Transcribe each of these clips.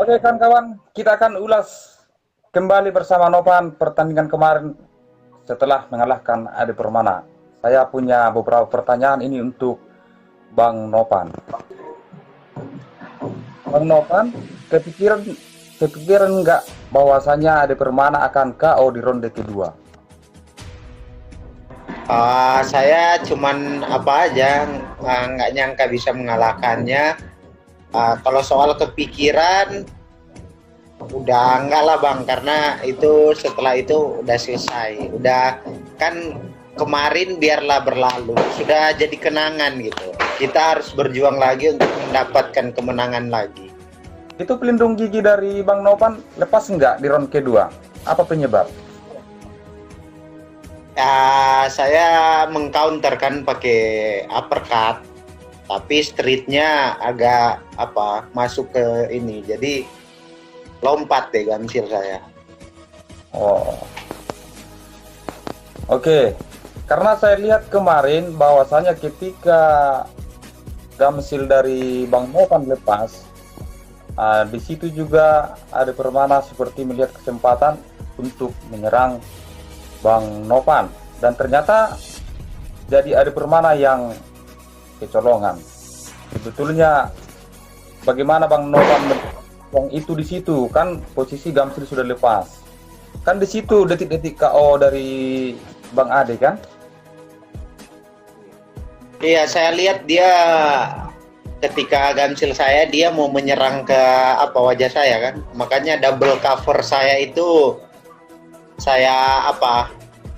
Oke kawan-kawan, kita akan ulas kembali bersama Novan pertandingan kemarin setelah mengalahkan Ade Permana. Saya punya beberapa pertanyaan ini untuk Bang Novan. Bang Novan, kepikiran nggak bahwasanya Ade Permana akan KO di ronde kedua? Saya cuman apa aja nggak nyangka bisa mengalahkannya. Kalau soal kepikiran udah enggak lah Bang, karena itu setelah itu udah selesai. Udah kan kemarin biarlah berlalu, sudah jadi kenangan gitu. Kita harus berjuang lagi untuk mendapatkan kemenangan lagi. Itu pelindung gigi dari Bang Novan lepas nggak di ronde kedua? Apa penyebab? Saya mengcounter kan pakai uppercut, tapi streetnya agak masuk ke ini, jadi lompat deh Gamsil saya. Oke. Karena saya lihat kemarin bahwasanya ketika Gamsil dari Bang Novan lepas, di situ juga Ade Permana seperti melihat kesempatan untuk menyerang Bang Novan, dan ternyata jadi Ade Permana yang kecolongan. Sebetulnya bagaimana Bang Novan yang itu di situ kan posisi Gamsil sudah lepas. Kan di situ detik-detik KO dari Bang Ade kan? Iya, saya lihat dia ketika Gamsil saya dia mau menyerang ke wajah saya kan. Makanya double cover saya itu saya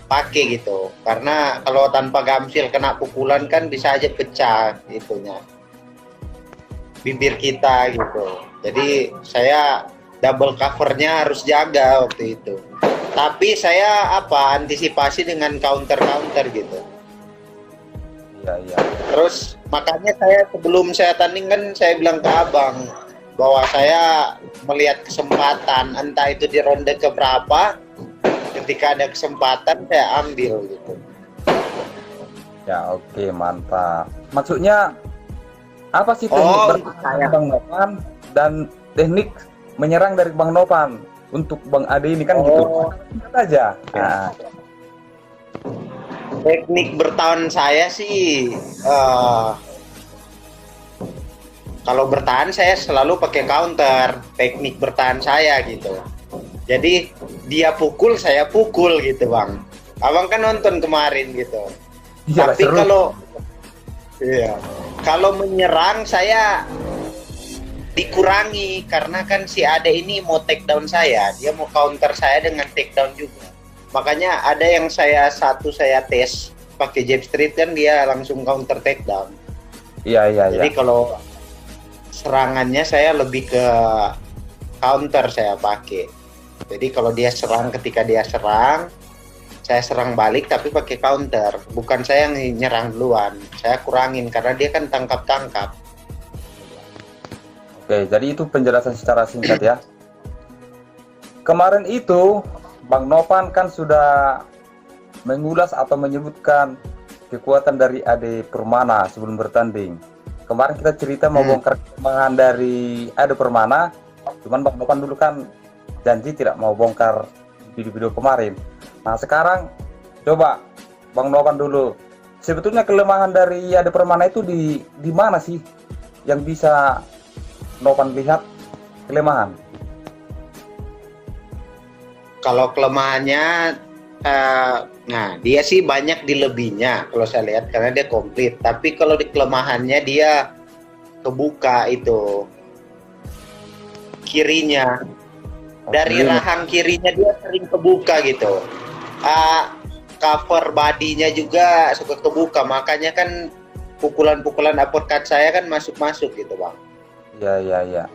pakai gitu. Karena kalau tanpa Gamsil kena pukulan kan bisa aja pecah itunya. Bibir kita gitu. Jadi saya double covernya harus jaga waktu itu. Tapi saya antisipasi dengan counter gitu. Iya. Terus makanya saya sebelum saya tanding kan saya bilang ke abang bahwa saya melihat kesempatan, entah itu di ronde keberapa, ketika ada kesempatan saya ambil gitu. Ya oke, mantap. Maksudnya apa sih teknik Bang Novan dan teknik menyerang dari Bang Novan untuk Bang Ade ini kan gitu? Lihat aja. Teknik bertahan saya sih kalau bertahan saya selalu pakai counter, teknik bertahan saya gitu. Jadi dia pukul saya pukul gitu Bang. Abang kan nonton kemarin gitu. Ya, tapi kalau menyerang saya dikurangi karena kan si Ade ini mau take down saya, dia mau counter saya dengan take down juga. Makanya ada yang saya tes pakai jab street kan dia langsung counter take down. Iya. Jadi kalau serangannya saya lebih ke counter saya pakai. Jadi kalau dia serang, ketika dia serang, saya serang balik tapi pakai counter. Bukan saya yang nyerang duluan, saya kurangin karena dia kan tangkap-tangkap. Oke, jadi itu penjelasan secara singkat ya. Kemarin itu Bang Novan kan sudah mengulas atau menyebutkan kekuatan dari Ade Permana sebelum bertanding. Kemarin kita cerita mau bongkar kelemahan dari Ade Permana, cuman Bang Novan dulu kan janji tidak mau bongkar video-video kemarin. Nah sekarang coba Bang Novan dulu, sebetulnya kelemahan dari Ade Permana itu di mana sih yang bisa Novan lihat kelemahan? Kalau kelemahannya, dia sih banyak di lebihnya kalau saya lihat karena dia komplit. Tapi kalau di kelemahannya dia kebuka itu kirinya, dari rahang kirinya dia sering kebuka gitu. Cover badinya juga suka kebuka, makanya kan pukulan-pukulan uppercut saya kan masuk gitu Bang. Iya.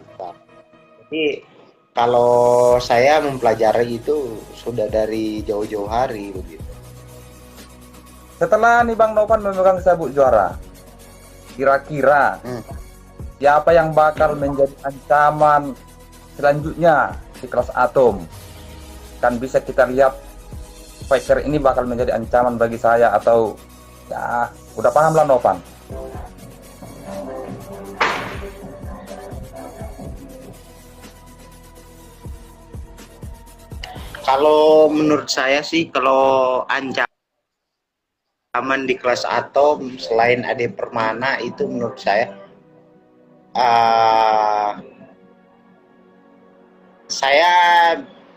Jadi kalau saya mempelajari itu sudah dari jauh-jauh hari begitu. Setelah nih Bang Novan memegang sabuk juara, kira-kira siapa yang bakal menjadi ancaman selanjutnya di kelas Atom? Kan bisa kita lihat fighter ini bakal menjadi ancaman bagi saya, atau ya udah paham lah Novan. Kalau menurut saya sih, kalau ancaman di kelas Atom selain Ade Permana itu menurut uh, saya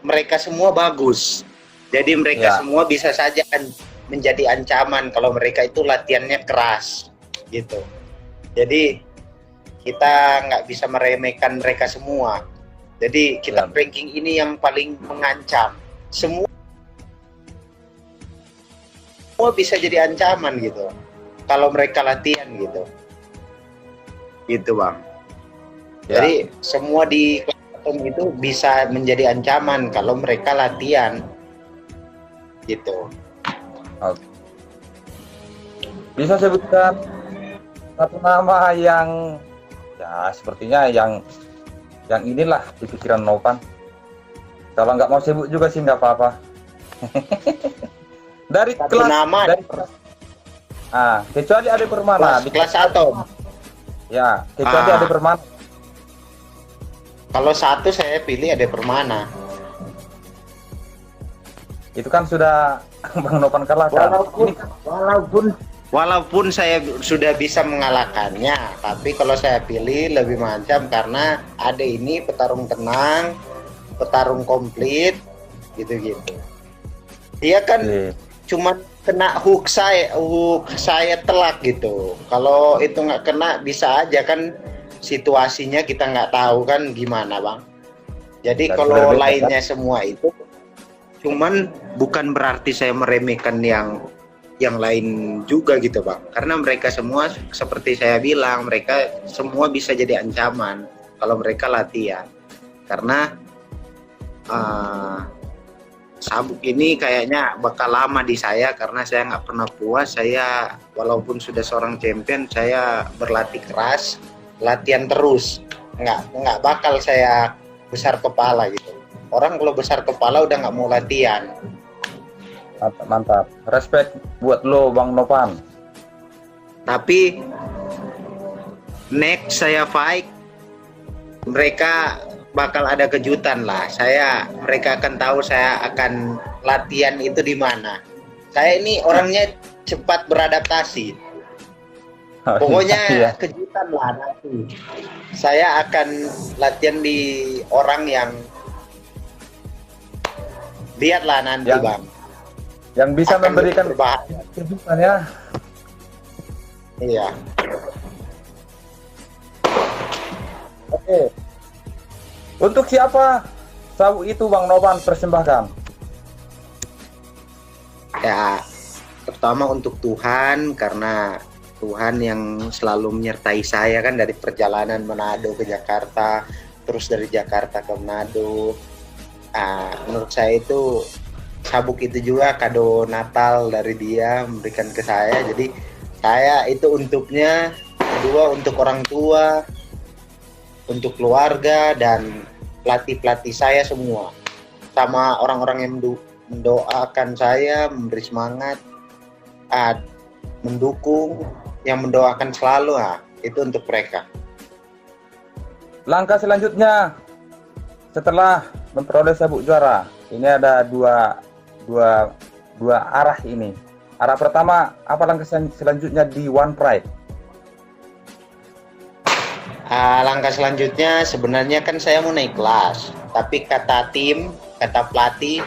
mereka semua bagus. Jadi mereka Ya, semua bisa saja menjadi ancaman kalau mereka itu latihannya keras gitu. Jadi kita nggak bisa meremehkan mereka semua. Jadi kita ya, ranking ini yang paling mengancam. Semua bisa jadi ancaman gitu. Kalau mereka latihan gitu. Gitu Bang. ya. Jadi semua di kelas Atom itu bisa menjadi ancaman kalau mereka latihan gitu. Oke. Bisa sebutkan satu nama yang ya sepertinya yang inilah di pikiran Novan. Kalau nggak mau sebut juga sih nggak apa-apa. Dari Satu kelas, nama dari kecuali Ade Permana di kelas Atom. ya, kecuali Ade Permana. Kalau satu saya pilih Ade Permana. Itu kan sudah Bang Novan kalahkan. Walaupun saya sudah bisa mengalahkannya, tapi kalau saya pilih lebih macam karena Ade ini petarung tenang, petarung komplit, gitu-gitu. Dia kan cuma kena hook saya telak gitu. Kalau itu nggak kena bisa aja kan, situasinya kita nggak tahu kan gimana Bang. Jadi Dan kalau berbeda, lainnya semua itu, cuman bukan berarti saya meremehkan yang lain juga gitu Bang, karena mereka semua seperti saya bilang, mereka semua bisa jadi ancaman kalau mereka latihan. Karena sabuk ini kayaknya bakal lama di saya, karena saya nggak pernah puas. Saya walaupun sudah seorang champion, saya berlatih keras, latihan terus, nggak bakal saya besar kepala gitu. Orang kalau besar kepala udah nggak mau latihan. Mantap, mantap. Respect buat lo Bang Novan. Tapi next saya fight, mereka bakal ada kejutan lah. Mereka akan tahu saya akan latihan itu di mana. Saya ini orangnya cepat beradaptasi. Pokoknya Iya. kejutan lah nanti. Saya akan latihan di orang yang lihatlah nanti Bang. Yang bisa Akan memberikan berbahaya. kejutan ya. Iya. Oke. Untuk siapa sabuk itu Bang Novan persembahkan? Ya, pertama untuk Tuhan, karena Tuhan yang selalu menyertai saya kan dari perjalanan Manado ke Jakarta, terus dari Jakarta ke Manado. Menurut saya itu sabuk itu juga kado Natal dari dia memberikan ke saya. Jadi saya itu untuknya, kedua untuk orang tua, untuk keluarga dan pelatih-pelatih saya semua, sama orang-orang yang mendoakan saya, memberi semangat, mendukung, yang mendoakan selalu, itu untuk mereka. Langkah selanjutnya setelah memperoleh sabuk juara, ini ada dua arah ini. Arah pertama, apa langkah selanjutnya di One Pride? Langkah selanjutnya sebenarnya kan saya mau naik kelas, tapi kata tim, kata pelatih,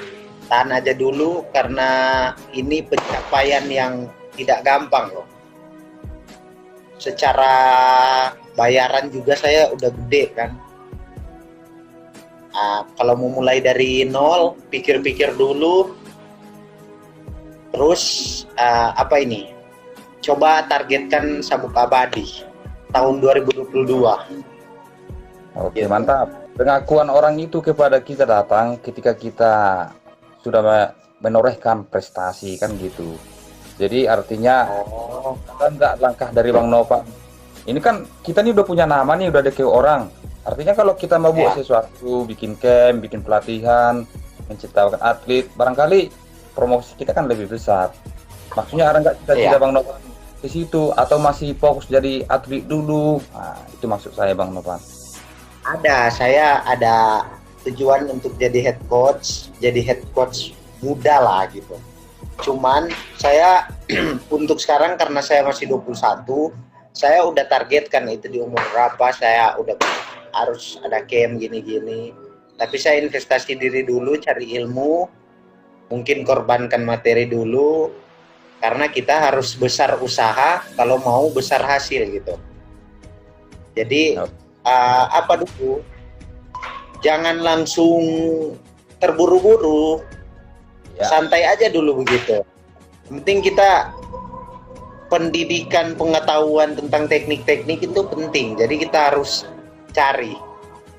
tahan aja dulu karena ini pencapaian yang tidak gampang loh. Secara bayaran juga saya udah gede kan. Kalau mau mulai dari nol, pikir-pikir dulu. Terus coba targetkan sabuk abadi tahun 2022. Oke, mantap. Pengakuan orang itu kepada kita datang ketika kita sudah menorehkan prestasi kan gitu. Jadi artinya enggak langkah dari Bang Novan. Ini kan kita nih udah punya nama nih, udah ada ke orang. Artinya kalau kita mau buat sesuatu, bikin camp, bikin pelatihan, menciptakan atlet, barangkali promosi kita kan lebih besar. Maksudnya ada nggak cita-cita Bang Novan di situ, atau masih fokus jadi atlet dulu? Nah, itu maksud saya Bang Novan. Saya ada tujuan untuk jadi head coach muda lah gitu. Cuman saya untuk sekarang karena saya masih 21, saya udah targetkan itu di umur berapa saya udah harus ada camp gini-gini. Tapi saya investasi diri dulu, cari ilmu, mungkin korbankan materi dulu, karena kita harus besar usaha kalau mau besar hasil gitu. Jadi apa dulu, jangan langsung terburu-buru, santai aja dulu begitu. Penting kita pendidikan, pengetahuan tentang teknik-teknik itu penting. Jadi kita harus cari.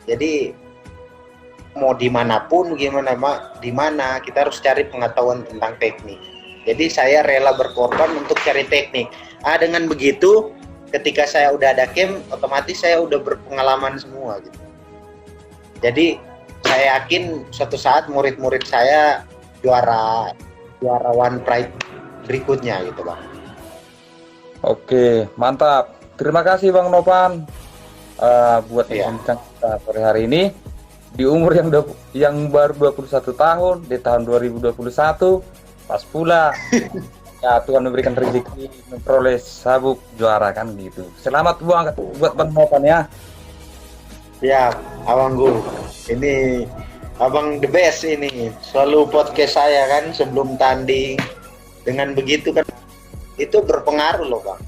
Jadi mau dimanapun di mana kita harus cari pengetahuan tentang teknik. Jadi saya rela berkorban untuk cari teknik. Dengan begitu, ketika saya udah ada camp, otomatis saya udah berpengalaman semua gitu. Jadi saya yakin suatu saat murid-murid saya juara One Pride berikutnya gitu Bang. Oke, mantap. Terima kasih Bang Novan buat bincang kita sore hari ini. Di umur yang baru 21 tahun, di tahun 2021, pas pula ya Tuhan memberikan rezeki memperoleh sabuk juara kan gitu. Selamat buat Bang Novan ya. Ya, Abang Gu. Ini Abang the best ini. Selalu podcast saya kan sebelum tanding. Dengan begitu kan itu berpengaruh loh Bang.